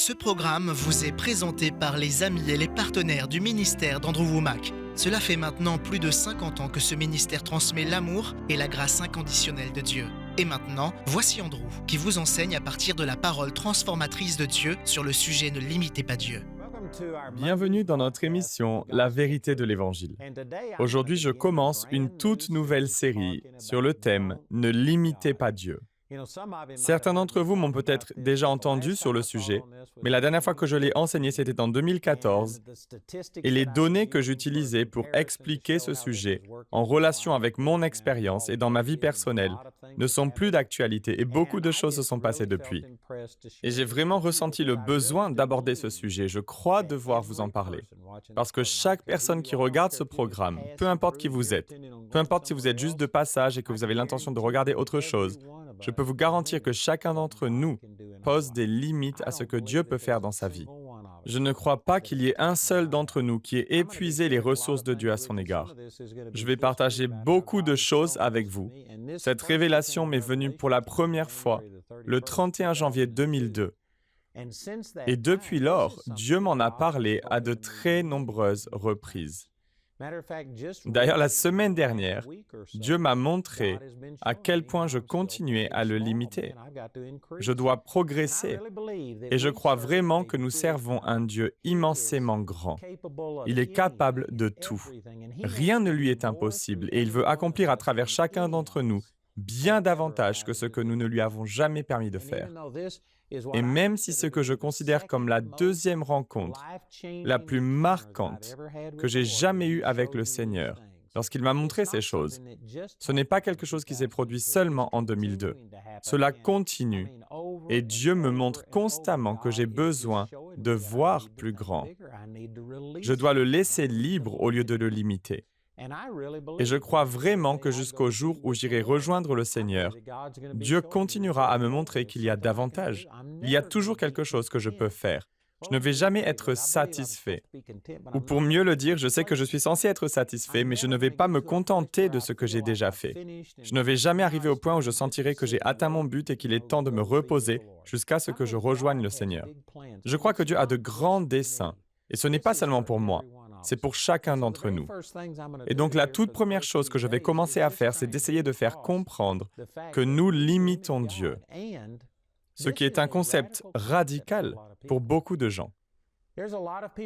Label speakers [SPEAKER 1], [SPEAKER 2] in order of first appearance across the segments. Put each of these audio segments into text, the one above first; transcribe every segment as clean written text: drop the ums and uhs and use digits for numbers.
[SPEAKER 1] Ce programme vous est présenté par les amis et les partenaires du ministère d'Andrew Wommack. Cela fait maintenant plus de 50 ans que ce ministère transmet l'amour et la grâce inconditionnelle de Dieu. Et maintenant, voici Andrew qui vous enseigne à partir de la parole transformatrice de Dieu sur le sujet « Ne limitez pas Dieu ».
[SPEAKER 2] Bienvenue dans notre émission « La vérité de l'Évangile ». Aujourd'hui, je commence une toute nouvelle série sur le thème « Ne limitez pas Dieu ». Certains d'entre vous m'ont peut-être déjà entendu sur le sujet, mais la dernière fois que je l'ai enseigné, c'était en 2014, et les données que j'utilisais pour expliquer ce sujet, en relation avec mon expérience et dans ma vie personnelle, ne sont plus d'actualité, et beaucoup de choses se sont passées depuis. Et j'ai vraiment ressenti le besoin d'aborder ce sujet. Je crois devoir vous en parler. Parce que chaque personne qui regarde ce programme, peu importe qui vous êtes, peu importe si vous êtes juste de passage et que vous avez l'intention de regarder autre chose, je peux vous garantir que chacun d'entre nous pose des limites à ce que Dieu peut faire dans sa vie. Je ne crois pas qu'il y ait un seul d'entre nous qui ait épuisé les ressources de Dieu à son égard. Je vais partager beaucoup de choses avec vous. Cette révélation m'est venue pour la première fois le 31 janvier 2002. Et depuis lors, Dieu m'en a parlé à de très nombreuses reprises. D'ailleurs, la semaine dernière, Dieu m'a montré à quel point je continuais à le limiter. Je dois progresser et je crois vraiment que nous servons un Dieu immensément grand. Il est capable de tout. Rien ne lui est impossible et il veut accomplir à travers chacun d'entre nous bien davantage que ce que nous ne lui avons jamais permis de faire. Et même si ce que je considère comme la deuxième rencontre, la plus marquante que j'ai jamais eue avec le Seigneur, lorsqu'il m'a montré ces choses, ce n'est pas quelque chose qui s'est produit seulement en 2002. Cela continue et Dieu me montre constamment que j'ai besoin de voir plus grand. Je dois le laisser libre au lieu de le limiter. Et je crois vraiment que jusqu'au jour où j'irai rejoindre le Seigneur, Dieu continuera à me montrer qu'il y a davantage. Il y a toujours quelque chose que je peux faire. Je ne vais jamais être satisfait. Ou pour mieux le dire, je sais que je suis censé être satisfait, mais je ne vais pas me contenter de ce que j'ai déjà fait. Je ne vais jamais arriver au point où je sentirai que j'ai atteint mon but et qu'il est temps de me reposer jusqu'à ce que je rejoigne le Seigneur. Je crois que Dieu a de grands desseins. Et ce n'est pas seulement pour moi, c'est pour chacun d'entre nous. Et donc la toute première chose que je vais commencer à faire, c'est d'essayer de faire comprendre que nous limitons Dieu, ce qui est un concept radical pour beaucoup de gens.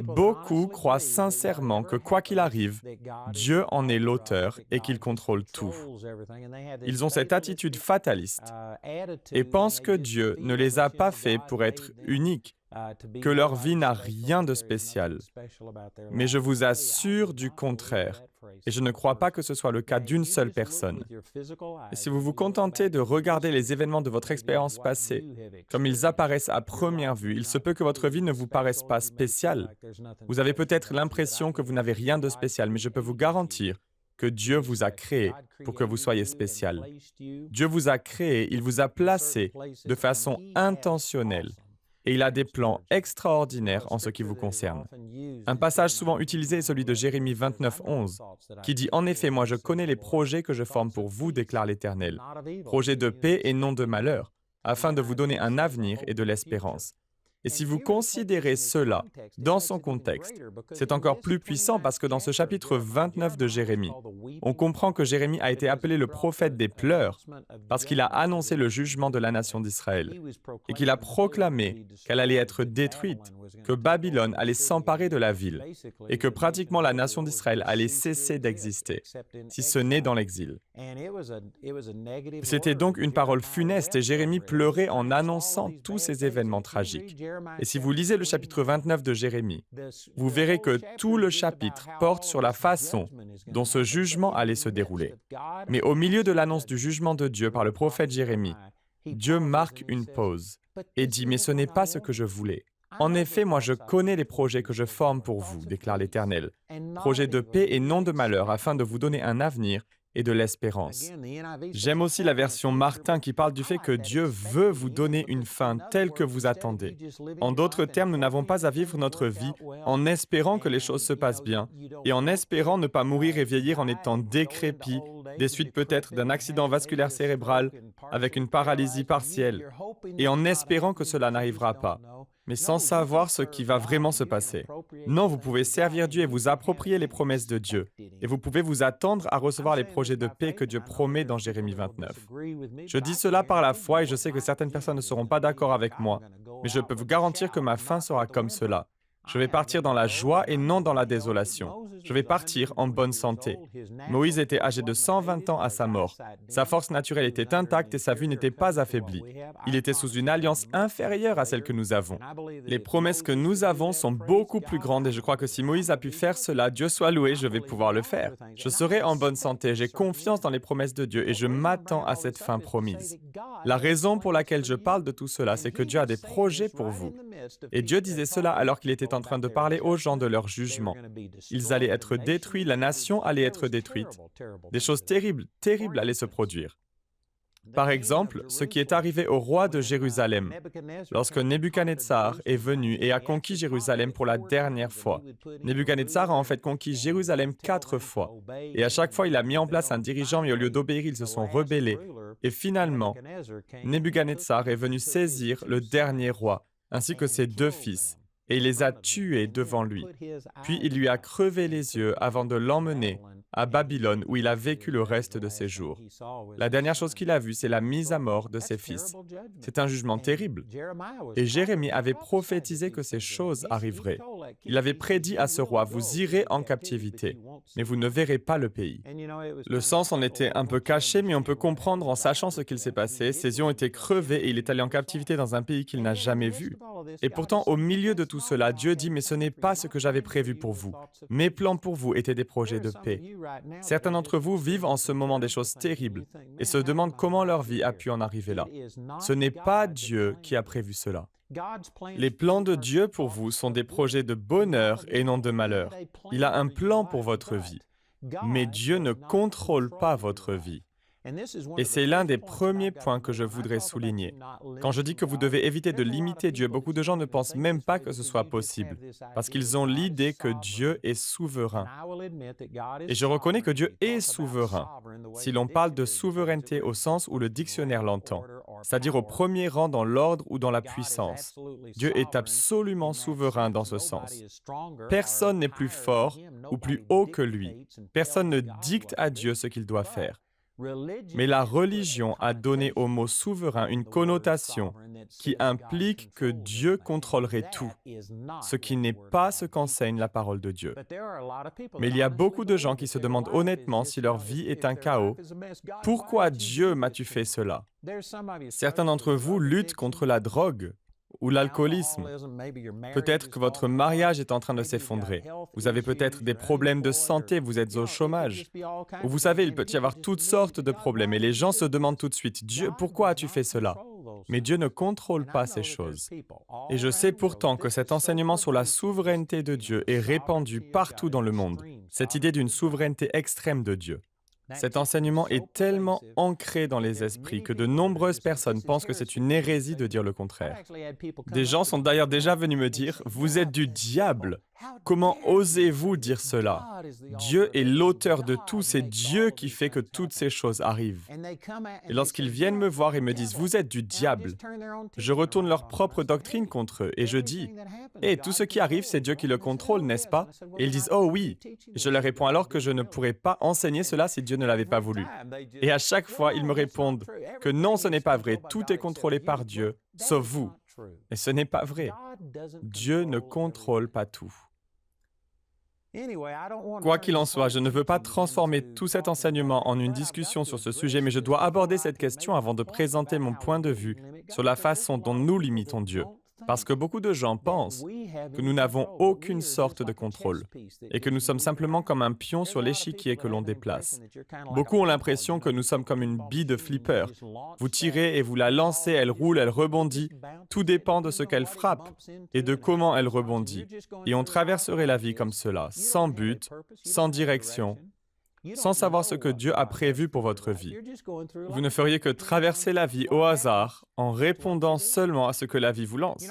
[SPEAKER 2] Beaucoup croient sincèrement que quoi qu'il arrive, Dieu en est l'auteur et qu'il contrôle tout. Ils ont cette attitude fataliste et pensent que Dieu ne les a pas faits pour être uniques, que leur vie n'a rien de spécial. Mais je vous assure du contraire, et je ne crois pas que ce soit le cas d'une seule personne. Et si vous vous contentez de regarder les événements de votre expérience passée, comme ils apparaissent à première vue, il se peut que votre vie ne vous paraisse pas spéciale. Vous avez peut-être l'impression que vous n'avez rien de spécial, mais je peux vous garantir que Dieu vous a créé pour que vous soyez spécial. Dieu vous a créé, il vous a placé de façon intentionnelle. Et il a des plans extraordinaires en ce qui vous concerne. Un passage souvent utilisé est celui de Jérémie 29, 11, qui dit « En effet, moi je connais les projets que je forme pour vous, déclare l'Éternel, projets de paix et non de malheur, afin de vous donner un avenir et de l'espérance. » Et si vous considérez cela dans son contexte, c'est encore plus puissant parce que dans ce chapitre 29 de Jérémie, on comprend que Jérémie a été appelé le prophète des pleurs parce qu'il a annoncé le jugement de la nation d'Israël et qu'il a proclamé qu'elle allait être détruite, que Babylone allait s'emparer de la ville et que pratiquement la nation d'Israël allait cesser d'exister, si ce n'est dans l'exil. C'était donc une parole funeste et Jérémie pleurait en annonçant tous ces événements tragiques. Et si vous lisez le chapitre 29 de Jérémie, vous verrez que tout le chapitre porte sur la façon dont ce jugement allait se dérouler. Mais au milieu de l'annonce du jugement de Dieu par le prophète Jérémie, Dieu marque une pause et dit « Mais ce n'est pas ce que je voulais. En effet, moi je connais les projets que je forme pour vous, déclare l'Éternel, projets de paix et non de malheur, afin de vous donner un avenir et de l'espérance. » J'aime aussi la version Martin qui parle du fait que Dieu veut vous donner une fin telle que vous attendez. En d'autres termes, nous n'avons pas à vivre notre vie en espérant que les choses se passent bien et en espérant ne pas mourir et vieillir en étant décrépit, des suites peut-être d'un accident vasculaire cérébral avec une paralysie partielle et en espérant que cela n'arrivera pas. mais sans savoir ce qui va vraiment se passer. Non, vous pouvez servir Dieu et vous approprier les promesses de Dieu. Et vous pouvez vous attendre à recevoir les projets de paix que Dieu promet dans Jérémie 29. Je dis cela par la foi et je sais que certaines personnes ne seront pas d'accord avec moi, mais je peux vous garantir que ma fin sera comme cela. Je vais partir dans la joie et non dans la désolation. Je vais partir en bonne santé. Moïse était âgé de 120 ans à sa mort. Sa force naturelle était intacte et sa vue n'était pas affaiblie. Il était sous une alliance inférieure à celle que nous avons. Les promesses que nous avons sont beaucoup plus grandes et je crois que si Moïse a pu faire cela, Dieu soit loué, je vais pouvoir le faire. Je serai en bonne santé, j'ai confiance dans les promesses de Dieu et je m'attends à cette fin promise. La raison pour laquelle je parle de tout cela, c'est que Dieu a des projets pour vous. Et Dieu disait cela alors qu'il était en train de parler aux gens de leur jugement. Ils allaient être détruits, la nation allait être détruite. Des choses terribles, terribles allaient se produire. Par exemple, ce qui est arrivé au roi de Jérusalem, lorsque Nebuchadnezzar est venu et a conquis Jérusalem pour la dernière fois. Nebuchadnezzar a en fait conquis Jérusalem 4 fois. Et à chaque fois, il a mis en place un dirigeant, mais au lieu d'obéir, ils se sont rebellés. Et finalement, Nebuchadnezzar est venu saisir le dernier roi, ainsi que ses 2 fils, et il les a tués devant lui. Puis il lui a crevé les yeux avant de l'emmener à Babylone, où il a vécu le reste de ses jours. La dernière chose qu'il a vue, c'est la mise à mort de ses fils. C'est un jugement terrible. Et Jérémie avait prophétisé que ces choses arriveraient. Il avait prédit à ce roi, « Vous irez en captivité, mais vous ne verrez pas le pays. » Le sens en était un peu caché, mais on peut comprendre en sachant ce qu'il s'est passé. Ses yeux ont été crevés et il est allé en captivité dans un pays qu'il n'a jamais vu. Et pourtant, au milieu de tout cela, Dieu dit, « Mais ce n'est pas ce que j'avais prévu pour vous. Mes plans pour vous étaient des projets de paix. » Certains d'entre vous vivent en ce moment des choses terribles et se demandent comment leur vie a pu en arriver là. Ce n'est pas Dieu qui a prévu cela. Les plans de Dieu pour vous sont des projets de bonheur et non de malheur. Il a un plan pour votre vie, mais Dieu ne contrôle pas votre vie. Et c'est l'un des premiers points que je voudrais souligner. Quand je dis que vous devez éviter de limiter Dieu, beaucoup de gens ne pensent même pas que ce soit possible, parce qu'ils ont l'idée que Dieu est souverain. Et je reconnais que Dieu est souverain, si l'on parle de souveraineté au sens où le dictionnaire l'entend, c'est-à-dire au premier rang dans l'ordre ou dans la puissance. Dieu est absolument souverain dans ce sens. Personne n'est plus fort ou plus haut que lui. Personne ne dicte à Dieu ce qu'il doit faire. Mais la religion a donné au mot souverain une connotation qui implique que Dieu contrôlerait tout, ce qui n'est pas ce qu'enseigne la parole de Dieu. Mais il y a beaucoup de gens qui se demandent honnêtement si leur vie est un chaos. Pourquoi Dieu m'as-tu fait cela? Certains d'entre vous luttent contre la drogue ou l'alcoolisme. Peut-être que votre mariage est en train de s'effondrer. Vous avez peut-être des problèmes de santé, vous êtes au chômage. Ou vous savez, il peut y avoir toutes sortes de problèmes et les gens se demandent tout de suite, « Dieu, pourquoi as-tu fait cela ?» Mais Dieu ne contrôle pas ces choses. Et je sais pourtant que cet enseignement sur la souveraineté de Dieu est répandu partout dans le monde, cette idée d'une souveraineté extrême de Dieu. Cet enseignement est tellement ancré dans les esprits que de nombreuses personnes pensent que c'est une hérésie de dire le contraire. Des gens sont d'ailleurs déjà venus me dire « Vous êtes du diable ! Comment osez-vous dire cela? Dieu est l'auteur de tout, c'est Dieu qui fait que toutes ces choses arrivent. » Et lorsqu'ils viennent me voir et me disent « Vous êtes du diable !» je retourne leur propre doctrine contre eux et je dis « Hé, tout ce qui arrive, c'est Dieu qui le contrôle, n'est-ce pas? » Et ils disent « Oh oui !» Et je leur réponds alors que je ne pourrais pas enseigner cela si Dieu ne l'avait pas voulu. Et à chaque fois, ils me répondent que non, ce n'est pas vrai, tout est contrôlé par Dieu, sauf vous. Et ce n'est pas vrai. Dieu ne contrôle pas tout. Quoi qu'il en soit, je ne veux pas transformer tout cet enseignement en une discussion sur ce sujet, mais je dois aborder cette question avant de présenter mon point de vue sur la façon dont nous limitons Dieu. Parce que beaucoup de gens pensent que nous n'avons aucune sorte de contrôle et que nous sommes simplement comme un pion sur l'échiquier que l'on déplace. Beaucoup ont l'impression que nous sommes comme une bille de flipper. Vous tirez et vous la lancez, elle roule, elle rebondit. Tout dépend de ce qu'elle frappe et de comment elle rebondit. Et on traverserait la vie comme cela, sans but, sans direction, sans savoir ce que Dieu a prévu pour votre vie. Vous ne feriez que traverser la vie au hasard en répondant seulement à ce que la vie vous lance.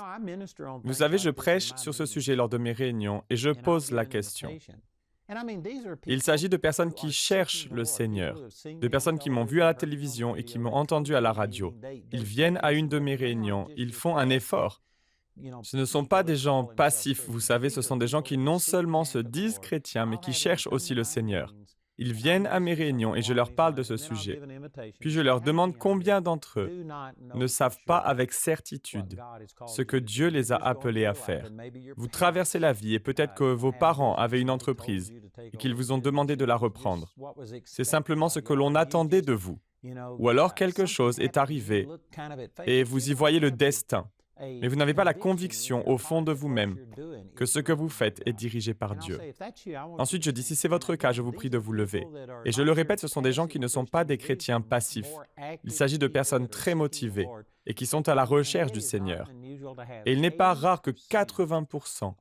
[SPEAKER 2] Vous savez, je prêche sur ce sujet lors de mes réunions et je pose la question. Il s'agit de personnes qui cherchent le Seigneur, de personnes qui m'ont vu à la télévision et qui m'ont entendu à la radio. Ils viennent à une de mes réunions, ils font un effort. Ce ne sont pas des gens passifs, vous savez, ce sont des gens qui non seulement se disent chrétiens, mais qui cherchent aussi le Seigneur. Ils viennent à mes réunions et je leur parle de ce sujet. Puis je leur demande combien d'entre eux ne savent pas avec certitude ce que Dieu les a appelés à faire. Vous traversez la vie et peut-être que vos parents avaient une entreprise et qu'ils vous ont demandé de la reprendre. C'est simplement ce que l'on attendait de vous. Ou alors quelque chose est arrivé et vous y voyez le destin. Mais vous n'avez pas la conviction au fond de vous-même que ce que vous faites est dirigé par Dieu. Ensuite, je dis, si c'est votre cas, je vous prie de vous lever. Et je le répète, ce sont des gens qui ne sont pas des chrétiens passifs. Il s'agit de personnes très motivées et qui sont à la recherche du Seigneur. Et il n'est pas rare que 80%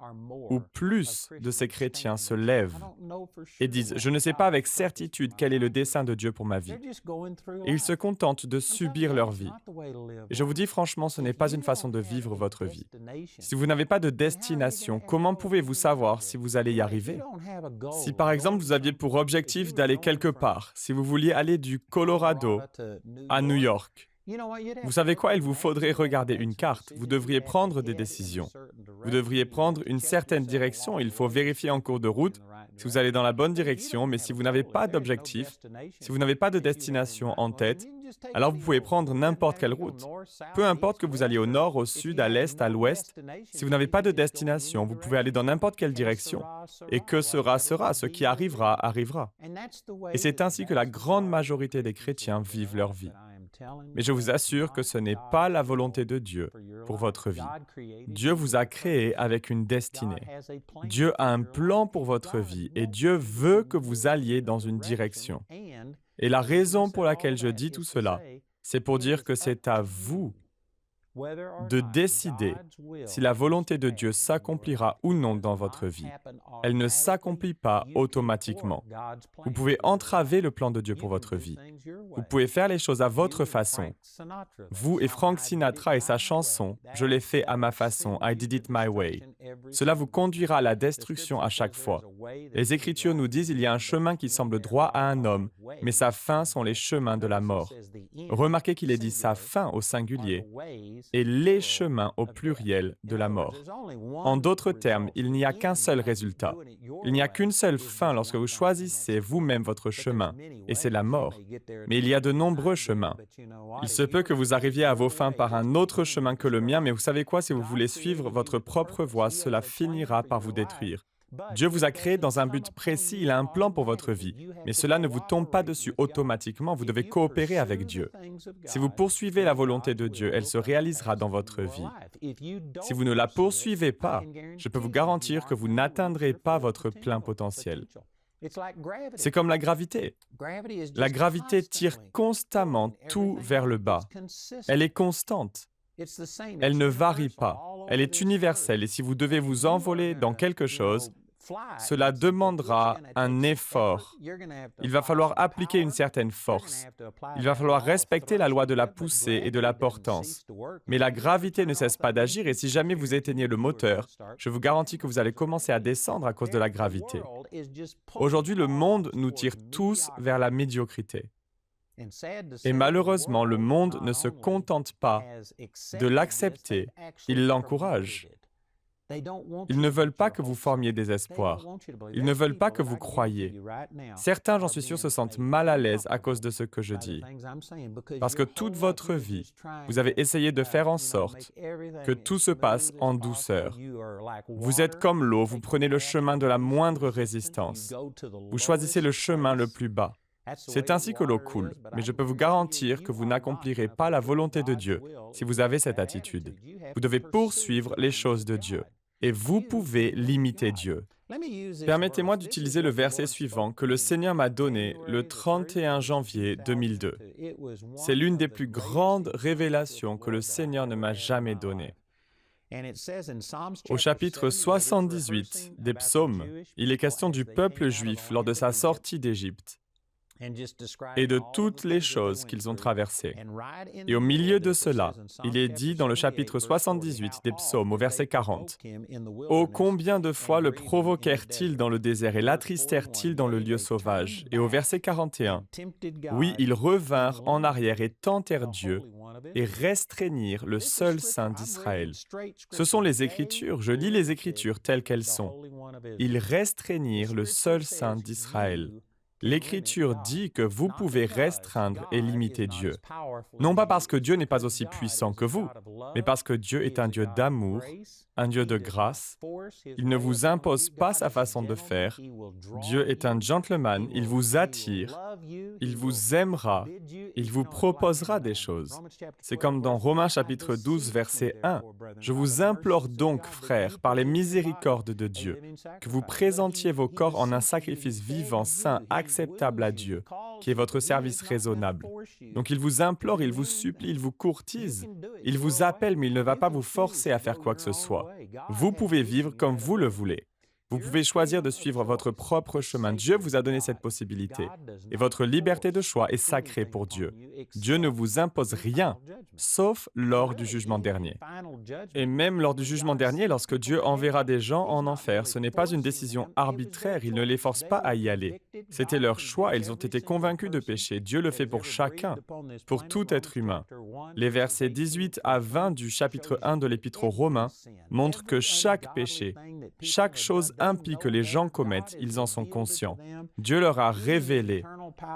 [SPEAKER 2] ou plus de ces chrétiens se lèvent et disent « Je ne sais pas avec certitude quel est le dessein de Dieu pour ma vie ». Et ils se contentent de subir leur vie. Et je vous dis franchement, ce n'est pas une façon de vivre votre vie. Si vous n'avez pas de destination, comment pouvez-vous savoir si vous allez y arriver? Si par exemple vous aviez pour objectif d'aller quelque part, si vous vouliez aller du Colorado à New York, vous savez quoi? Il vous faudrait regarder une carte. Vous devriez prendre des décisions. Vous devriez prendre une certaine direction. Il faut vérifier en cours de route si vous allez dans la bonne direction, mais si vous n'avez pas d'objectif, si vous n'avez pas de destination en tête, alors vous pouvez prendre n'importe quelle route. Peu importe que vous alliez au nord, au sud, à l'est, à l'ouest, si vous n'avez pas de destination, vous pouvez aller dans n'importe quelle direction. Et que sera, sera. Ce qui arrivera, arrivera. Et c'est ainsi que la grande majorité des chrétiens vivent leur vie. Mais je vous assure que ce n'est pas la volonté de Dieu pour votre vie. Dieu vous a créé avec une destinée. Dieu a un plan pour votre vie et Dieu veut que vous alliez dans une direction. Et la raison pour laquelle je dis tout cela, c'est pour dire que c'est à vous de décider si la volonté de Dieu s'accomplira ou non dans votre vie. Elle ne s'accomplit pas automatiquement. Vous pouvez entraver le plan de Dieu pour votre vie. Vous pouvez faire les choses à votre façon. Vous et Frank Sinatra et sa chanson « Je l'ai fait à ma façon, I did it my way ». Cela vous conduira à la destruction à chaque fois. Les Écritures nous disent il y a un chemin qui semble droit à un homme, mais sa fin sont les chemins de la mort. Remarquez qu'il est dit sa fin au singulier et les chemins au pluriel de la mort. En d'autres termes, il n'y a qu'un seul résultat. Il n'y a qu'une seule fin lorsque vous choisissez vous-même votre chemin, et c'est la mort. Mais il y a de nombreux chemins. Il se peut que vous arriviez à vos fins par un autre chemin que le mien, mais vous savez quoi, si vous voulez suivre votre propre voie, cela finira par vous détruire. Dieu vous a créé dans un but précis, il a un plan pour votre vie, mais cela ne vous tombe pas dessus automatiquement, vous devez coopérer avec Dieu. Si vous poursuivez la volonté de Dieu, elle se réalisera dans votre vie. Si vous ne la poursuivez pas, je peux vous garantir que vous n'atteindrez pas votre plein potentiel. C'est comme la gravité. La gravité tire constamment tout vers le bas. Elle est constante. Elle ne varie pas. Elle est universelle et si vous devez vous envoler dans quelque chose, cela demandera un effort. Il va falloir appliquer une certaine force. Il va falloir respecter la loi de la poussée et de la portance. Mais la gravité ne cesse pas d'agir et si jamais vous éteignez le moteur, je vous garantis que vous allez commencer à descendre à cause de la gravité. Aujourd'hui, le monde nous tire tous vers la médiocrité. Et malheureusement, le monde ne se contente pas de l'accepter, il l'encourage. Ils ne veulent pas que vous formiez des espoirs. Ils ne veulent pas que vous croyiez. Certains, j'en suis sûr, se sentent mal à l'aise à cause de ce que je dis. Parce que toute votre vie, vous avez essayé de faire en sorte que tout se passe en douceur. Vous êtes comme l'eau, vous prenez le chemin de la moindre résistance. Vous choisissez le chemin le plus bas. C'est ainsi que l'eau coule, mais je peux vous garantir que vous n'accomplirez pas la volonté de Dieu si vous avez cette attitude. Vous devez poursuivre les choses de Dieu. Et vous pouvez limiter Dieu. Permettez-moi d'utiliser le verset suivant que le Seigneur m'a donné le 31 janvier 2002. C'est l'une des plus grandes révélations que le Seigneur ne m'a jamais données. Au chapitre 78 des Psaumes, il est question du peuple juif lors de sa sortie d'Égypte. et de toutes les choses qu'ils ont traversées. Et au milieu de cela, il est dit dans le chapitre 78 des Psaumes, au verset 40, « Oh, combien de fois le provoquèrent-ils dans le désert et l'attristèrent-ils dans le lieu sauvage ?» Et au verset 41, « Oui, ils revinrent en arrière et tentèrent Dieu et restreignirent le seul Saint d'Israël. » Ce sont les Écritures, je lis les Écritures telles qu'elles sont. Ils restreignirent le seul Saint d'Israël. L'Écriture dit que vous pouvez restreindre et limiter Dieu. Non pas parce que Dieu n'est pas aussi puissant que vous, mais parce que Dieu est un Dieu d'amour, un Dieu de grâce. Il ne vous impose pas sa façon de faire. Dieu est un gentleman, il vous attire, il vous aimera, il vous proposera des choses. C'est comme dans Romains chapitre 12, verset 1. « Je vous implore donc, frères, par les miséricordes de Dieu, que vous présentiez vos corps en un sacrifice vivant, saint, acceptable à Dieu, qui est votre service raisonnable. » Donc il vous implore, il vous supplie, il vous courtise, il vous appelle, mais il ne va pas vous forcer à faire quoi que ce soit. Vous pouvez vivre comme vous le voulez. Vous pouvez choisir de suivre votre propre chemin. Dieu vous a donné cette possibilité. Et votre liberté de choix est sacrée pour Dieu. Dieu ne vous impose rien, sauf lors du jugement dernier. Et même lors du jugement dernier, lorsque Dieu enverra des gens en enfer, ce n'est pas une décision arbitraire, il ne les force pas à y aller. C'était leur choix, ils ont été convaincus de pécher. Dieu le fait pour chacun, pour tout être humain. Les versets 18 à 20 du chapitre 1 de l'Épître aux Romains montrent que chaque péché, chaque chose impie que les gens commettent, ils en sont conscients. Dieu leur a révélé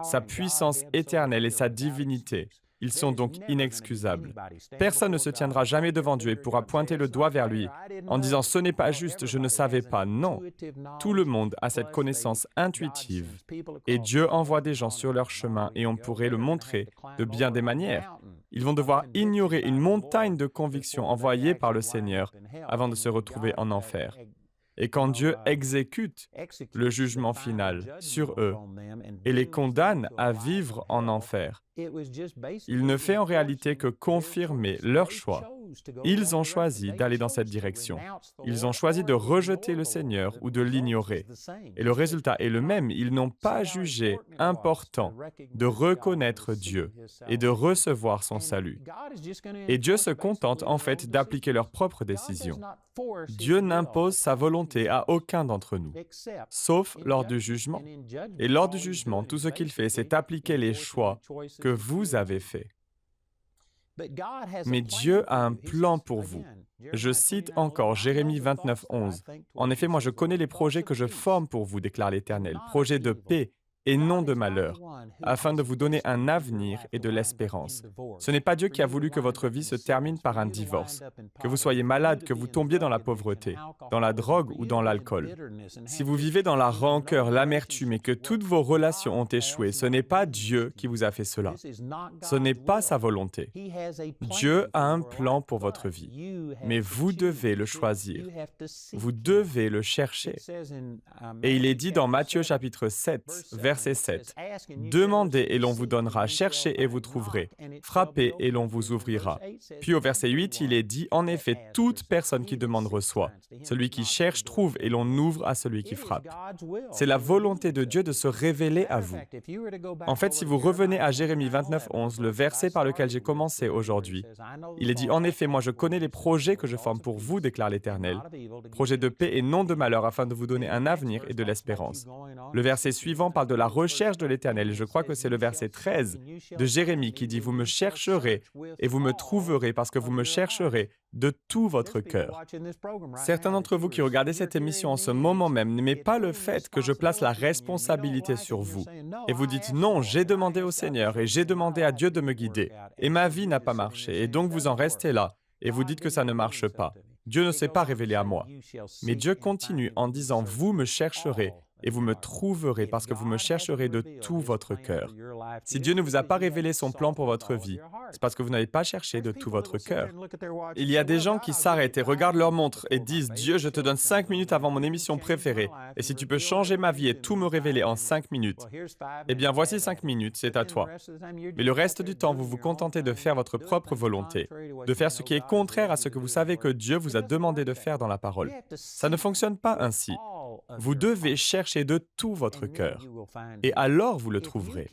[SPEAKER 2] sa puissance éternelle et sa divinité. Ils sont donc inexcusables. Personne ne se tiendra jamais devant Dieu et pourra pointer le doigt vers lui en disant « Ce n'est pas juste, je ne savais pas ». Non, tout le monde a cette connaissance intuitive et Dieu envoie des gens sur leur chemin et on pourrait le montrer de bien des manières. Ils vont devoir ignorer une montagne de convictions envoyées par le Seigneur avant de se retrouver en enfer. Et quand Dieu exécute le jugement final sur eux et les condamne à vivre en enfer, il ne fait en réalité que confirmer leur choix. Ils ont choisi d'aller dans cette direction. Ils ont choisi de rejeter le Seigneur ou de l'ignorer. Et le résultat est le même. Ils n'ont pas jugé important de reconnaître Dieu et de recevoir son salut. Et Dieu se contente en fait d'appliquer leurs propres décisions. Dieu n'impose sa volonté à aucun d'entre nous, sauf lors du jugement. Et lors du jugement, tout ce qu'il fait, c'est appliquer les choix que vous avez faits. Mais Dieu a un plan pour vous. Je cite encore Jérémie 29, 11. « En effet, moi je connais les projets que je forme pour vous, déclare l'Éternel, projets de paix et non de malheur, afin de vous donner un avenir et de l'espérance. » Ce n'est pas Dieu qui a voulu que votre vie se termine par un divorce, que vous soyez malade, que vous tombiez dans la pauvreté, dans la drogue ou dans l'alcool. Si vous vivez dans la rancœur, l'amertume et que toutes vos relations ont échoué, ce n'est pas Dieu qui vous a fait cela. Ce n'est pas sa volonté. Dieu a un plan pour votre vie, mais vous devez le choisir. Vous devez le chercher. Et il est dit dans Matthieu chapitre 7, verset 7, « Demandez et l'on vous donnera, cherchez et vous trouverez, frappez et l'on vous ouvrira. » Puis au verset 8, il est dit, « En effet, toute personne qui demande reçoit. Celui qui cherche trouve et l'on ouvre à celui qui frappe. » C'est la volonté de Dieu de se révéler à vous. En fait, si vous revenez à Jérémie 29, 11, le verset par lequel j'ai commencé aujourd'hui, il est dit, « En effet, moi je connais les projets que je forme pour vous, déclare l'Éternel, projets de paix et non de malheur, afin de vous donner un avenir et de l'espérance. » Le verset suivant parle de la recherche de l'Éternel. Je crois que c'est le verset 13 de Jérémie qui dit « Vous me chercherez et vous me trouverez parce que vous me chercherez de tout votre cœur. » Certains d'entre vous qui regardez cette émission en ce moment même n'aimez pas le fait que je place la responsabilité sur vous. Et vous dites « Non, j'ai demandé au Seigneur et j'ai demandé à Dieu de me guider. Et ma vie n'a pas marché. » Et donc vous en restez là et vous dites que ça ne marche pas. Dieu ne s'est pas révélé à moi. Mais Dieu continue en disant « Vous me chercherez. » Et vous me trouverez parce que vous me chercherez de tout votre cœur. Si Dieu ne vous a pas révélé son plan pour votre vie, c'est parce que vous n'avez pas cherché de tout votre cœur. Il y a des gens qui s'arrêtent et regardent leur montre et disent « Dieu, je te donne 5 minutes avant mon émission préférée, et si tu peux changer ma vie et tout me révéler en 5 minutes, eh bien voici 5 minutes, c'est à toi. » Mais le reste du temps, vous vous contentez de faire votre propre volonté, de faire ce qui est contraire à ce que vous savez que Dieu vous a demandé de faire dans la parole. Ça ne fonctionne pas ainsi. Vous devez chercher de tout votre cœur, et alors vous le trouverez.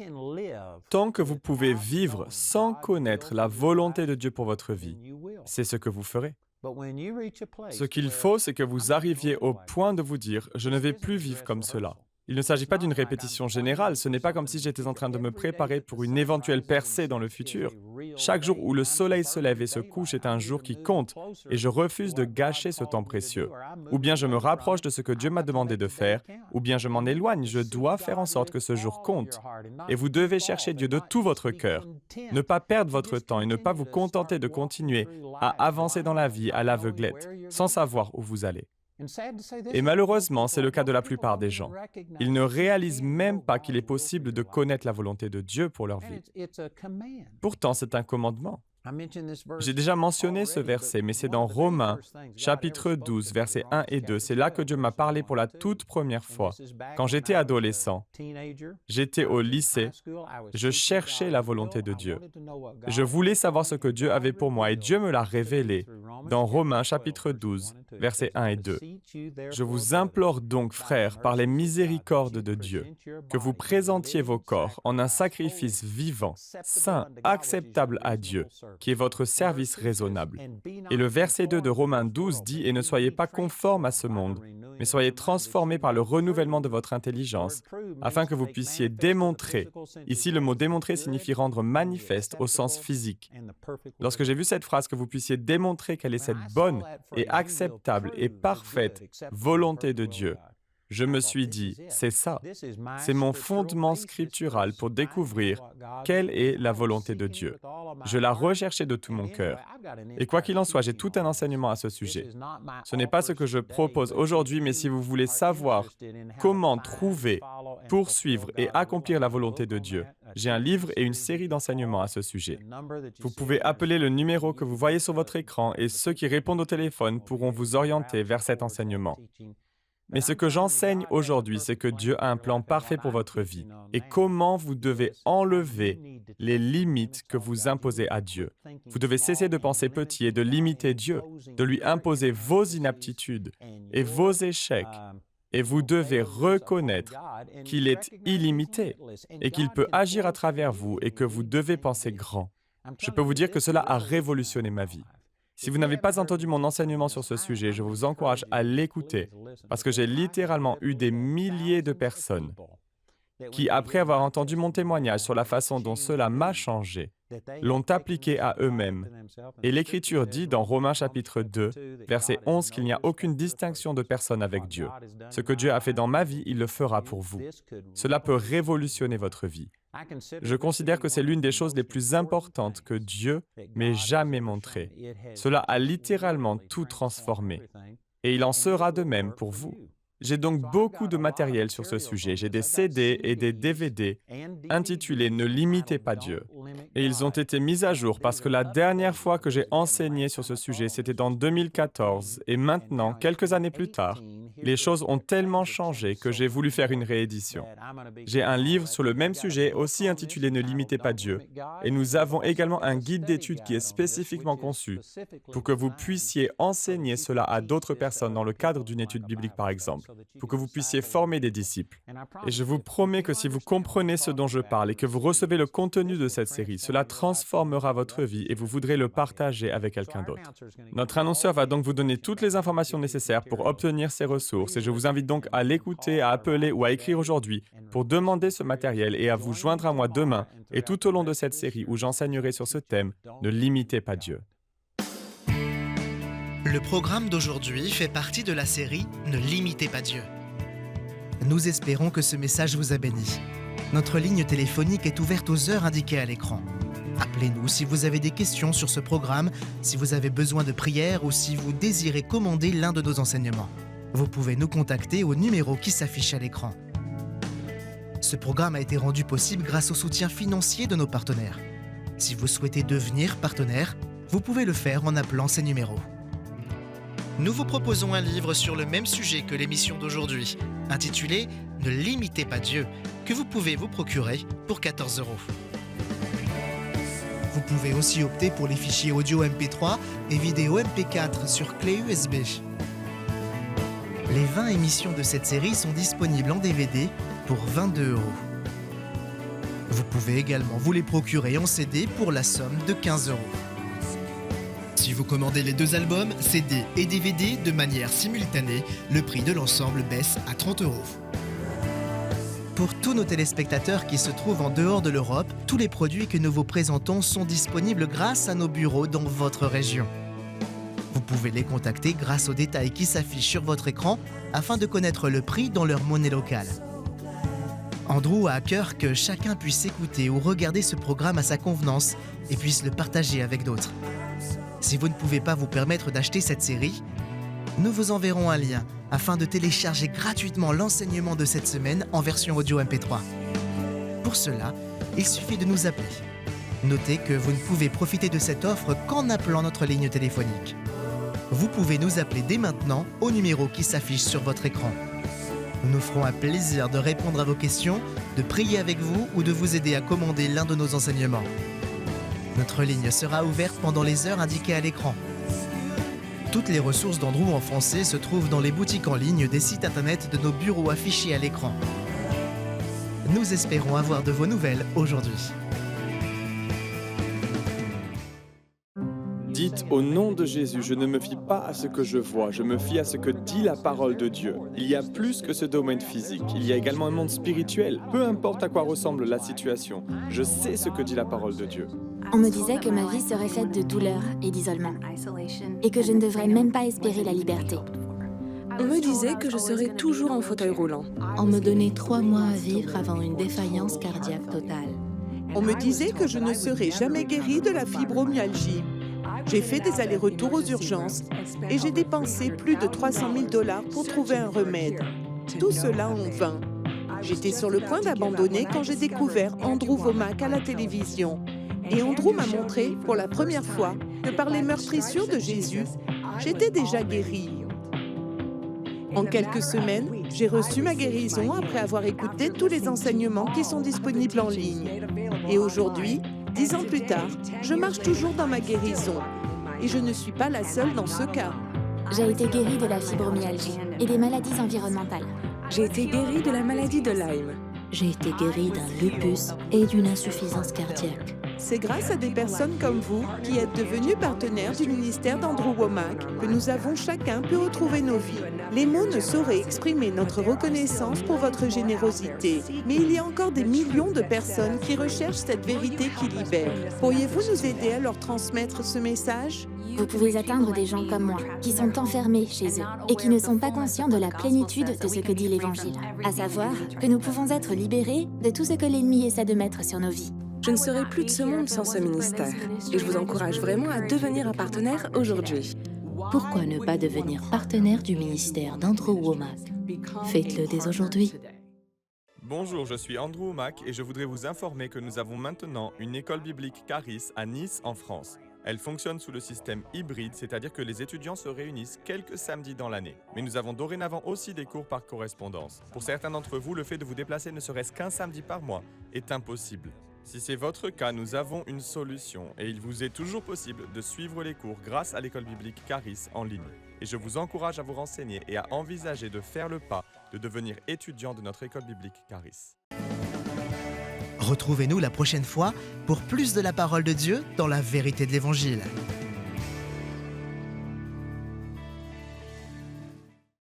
[SPEAKER 2] Tant que vous pouvez vivre sans connaître la volonté de Dieu pour votre vie, c'est ce que vous ferez. Ce qu'il faut, c'est que vous arriviez au point de vous dire « je ne vais plus vivre comme cela ». Il ne s'agit pas d'une répétition générale, ce n'est pas comme si j'étais en train de me préparer pour une éventuelle percée dans le futur. Chaque jour où le soleil se lève et se couche est un jour qui compte, et je refuse de gâcher ce temps précieux. Ou bien je me rapproche de ce que Dieu m'a demandé de faire, ou bien je m'en éloigne, je dois faire en sorte que ce jour compte. Et vous devez chercher Dieu de tout votre cœur. Ne pas perdre votre temps et ne pas vous contenter de continuer à avancer dans la vie à l'aveuglette, sans savoir où vous allez. Et malheureusement, c'est le cas de la plupart des gens. Ils ne réalisent même pas qu'il est possible de connaître la volonté de Dieu pour leur vie. Pourtant, c'est un commandement. J'ai déjà mentionné ce verset, mais c'est dans Romains, chapitre 12, versets 1 et 2. C'est là que Dieu m'a parlé pour la toute première fois. Quand j'étais adolescent, j'étais au lycée, je cherchais la volonté de Dieu. Je voulais savoir ce que Dieu avait pour moi et Dieu me l'a révélé dans Romains, chapitre 12, versets 1 et 2. Je vous implore donc, frères, par les miséricordes de Dieu, que vous présentiez vos corps en un sacrifice vivant, saint, acceptable à Dieu, qui est votre service raisonnable. Et le verset 2 de Romains 12 dit « Et ne soyez pas conformes à ce monde, mais soyez transformés par le renouvellement de votre intelligence, afin que vous puissiez démontrer ». Ici, le mot « démontrer » signifie rendre manifeste au sens physique. Lorsque j'ai vu cette phrase « que vous puissiez démontrer quelle est cette bonne et acceptable et parfaite volonté de Dieu », je me suis dit, c'est ça, c'est mon fondement scriptural pour découvrir quelle est la volonté de Dieu. Je la recherchais de tout mon cœur. Et quoi qu'il en soit, j'ai tout un enseignement à ce sujet. Ce n'est pas ce que je propose aujourd'hui, mais si vous voulez savoir comment trouver, poursuivre et accomplir la volonté de Dieu, j'ai un livre et une série d'enseignements à ce sujet. Vous pouvez appeler le numéro que vous voyez sur votre écran et ceux qui répondent au téléphone pourront vous orienter vers cet enseignement. Mais ce que j'enseigne aujourd'hui, c'est que Dieu a un plan parfait pour votre vie et comment vous devez enlever les limites que vous imposez à Dieu. Vous devez cesser de penser petit et de limiter Dieu, de lui imposer vos inaptitudes et vos échecs. Et vous devez reconnaître qu'il est illimité et qu'il peut agir à travers vous et que vous devez penser grand. Je peux vous dire que cela a révolutionné ma vie. Si vous n'avez pas entendu mon enseignement sur ce sujet, je vous encourage à l'écouter, parce que j'ai littéralement eu des milliers de personnes qui, après avoir entendu mon témoignage sur la façon dont cela m'a changé, l'ont appliqué à eux-mêmes. Et l'Écriture dit dans Romains chapitre 2, verset 11, qu'il n'y a aucune distinction de personne avec Dieu. Ce que Dieu a fait dans ma vie, il le fera pour vous. Cela peut révolutionner votre vie. Je considère que c'est l'une des choses les plus importantes que Dieu m'ait jamais montrées. Cela a littéralement tout transformé. Et il en sera de même pour vous. J'ai donc beaucoup de matériel sur ce sujet. J'ai des CD et des DVD intitulés « Ne limitez pas Dieu ». Et ils ont été mis à jour parce que la dernière fois que j'ai enseigné sur ce sujet, c'était en 2014. Et maintenant, quelques années plus tard, les choses ont tellement changé que j'ai voulu faire une réédition. J'ai un livre sur le même sujet, aussi intitulé « Ne limitez pas Dieu ». Et nous avons également un guide d'études qui est spécifiquement conçu pour que vous puissiez enseigner cela à d'autres personnes dans le cadre d'une étude biblique, par exemple, pour que vous puissiez former des disciples. Et je vous promets que si vous comprenez ce dont je parle et que vous recevez le contenu de cette série, cela transformera votre vie et vous voudrez le partager avec quelqu'un d'autre. Notre annonceur va donc vous donner toutes les informations nécessaires pour obtenir ces ressources et je vous invite donc à l'écouter, à appeler ou à écrire aujourd'hui pour demander ce matériel et à vous joindre à moi demain et tout au long de cette série où j'enseignerai sur ce thème « Ne limitez pas Dieu ».
[SPEAKER 1] Le programme d'aujourd'hui fait partie de la série « Ne limitez pas Dieu ». Nous espérons que ce message vous a béni. Notre ligne téléphonique est ouverte aux heures indiquées à l'écran. Appelez-nous si vous avez des questions sur ce programme, si vous avez besoin de prière ou si vous désirez commander l'un de nos enseignements. Vous pouvez nous contacter au numéro qui s'affiche à l'écran. Ce programme a été rendu possible grâce au soutien financier de nos partenaires. Si vous souhaitez devenir partenaire, vous pouvez le faire en appelant ces numéros. Nous vous proposons un livre sur le même sujet que l'émission d'aujourd'hui, intitulé « Ne limitez pas Dieu », que vous pouvez vous procurer pour 14 €. Vous pouvez aussi opter pour les fichiers audio MP3 et vidéo MP4 sur clé USB. Les 20 émissions de cette série sont disponibles en DVD pour 22 €. Vous pouvez également vous les procurer en CD pour la somme de 15 €. Si vous commandez les 2 albums, CD et DVD de manière simultanée, le prix de l'ensemble baisse à 30 €. Pour tous nos téléspectateurs qui se trouvent en dehors de l'Europe, tous les produits que nous vous présentons sont disponibles grâce à nos bureaux dans votre région. Vous pouvez les contacter grâce aux détails qui s'affichent sur votre écran afin de connaître le prix dans leur monnaie locale. Andrew a à cœur que chacun puisse écouter ou regarder ce programme à sa convenance et puisse le partager avec d'autres. Si vous ne pouvez pas vous permettre d'acheter cette série, nous vous enverrons un lien afin de télécharger gratuitement l'enseignement de cette semaine en version audio MP3. Pour cela, il suffit de nous appeler. Notez que vous ne pouvez profiter de cette offre qu'en appelant notre ligne téléphonique. Vous pouvez nous appeler dès maintenant au numéro qui s'affiche sur votre écran. Nous nous ferons un plaisir de répondre à vos questions, de prier avec vous ou de vous aider à commander l'un de nos enseignements. Notre ligne sera ouverte pendant les heures indiquées à l'écran. Toutes les ressources d'Andrew en français se trouvent dans les boutiques en ligne des sites internet de nos bureaux affichés à l'écran. Nous espérons avoir de vos nouvelles aujourd'hui.
[SPEAKER 2] Dites au nom de Jésus, je ne me fie pas à ce que je vois, je me fie à ce que dit la parole de Dieu. Il y a plus que ce domaine physique, il y a également un monde spirituel. Peu importe à quoi ressemble la situation, je sais ce que dit la parole de Dieu.
[SPEAKER 3] On me disait que ma vie serait faite de douleur et d'isolement, et que je ne devrais même pas espérer la liberté.
[SPEAKER 4] On me disait que je serais toujours en fauteuil roulant.
[SPEAKER 5] On me donnait 3 mois à vivre avant une défaillance cardiaque totale.
[SPEAKER 6] On me disait que je ne serais jamais guérie de la fibromyalgie. J'ai fait des allers-retours aux urgences et j'ai dépensé plus de 300 000 $ pour trouver un remède. Tout cela en vain. J'étais sur le point d'abandonner quand j'ai découvert Andrew Wommack à la télévision. Et Andrew m'a montré pour la première fois que par les meurtrissures de Jésus, j'étais déjà guérie. En quelques semaines, j'ai reçu ma guérison après avoir écouté tous les enseignements qui sont disponibles en ligne. Et aujourd'hui, 10 ans plus tard, je marche toujours dans ma guérison. Et je ne suis pas la seule dans ce cas.
[SPEAKER 3] J'ai été guérie de la fibromyalgie et des maladies environnementales.
[SPEAKER 4] J'ai été guérie de la maladie de Lyme.
[SPEAKER 5] J'ai été guérie d'un lupus et d'une insuffisance cardiaque.
[SPEAKER 6] C'est grâce à des personnes comme vous qui êtes devenus partenaires du ministère d'Andrew Wommack que nous avons chacun pu retrouver nos vies. Les mots ne sauraient exprimer notre reconnaissance pour votre générosité, mais il y a encore des millions de personnes qui recherchent cette vérité qui libère. Pourriez-vous nous aider à leur transmettre ce message?
[SPEAKER 3] Vous pouvez atteindre des gens comme moi, qui sont enfermés chez eux et qui ne sont pas conscients de la plénitude de ce que dit l'Évangile, à savoir que nous pouvons être libérés de tout ce que l'ennemi essaie de mettre sur nos vies.
[SPEAKER 4] Je ne serai plus de ce monde sans ce ministère. Et je vous encourage vraiment à devenir un partenaire aujourd'hui.
[SPEAKER 5] Pourquoi ne pas devenir partenaire du ministère d'Andrew Wommack? Faites-le dès aujourd'hui.
[SPEAKER 2] Bonjour, je suis Andrew Wommack et je voudrais vous informer que nous avons maintenant une école biblique Charis à Nice, en France. Elle fonctionne sous le système hybride, c'est-à-dire que les étudiants se réunissent quelques samedis dans l'année. Mais nous avons dorénavant aussi des cours par correspondance. Pour certains d'entre vous, le fait de vous déplacer ne serait-ce qu'un samedi par mois est impossible. Si c'est votre cas, nous avons une solution et il vous est toujours possible de suivre les cours grâce à l'école biblique Charis en ligne. Et je vous encourage à vous renseigner et à envisager de faire le pas de devenir étudiant de notre école biblique Charis.
[SPEAKER 1] Retrouvez-nous la prochaine fois pour plus de la parole de Dieu dans la vérité de l'Évangile.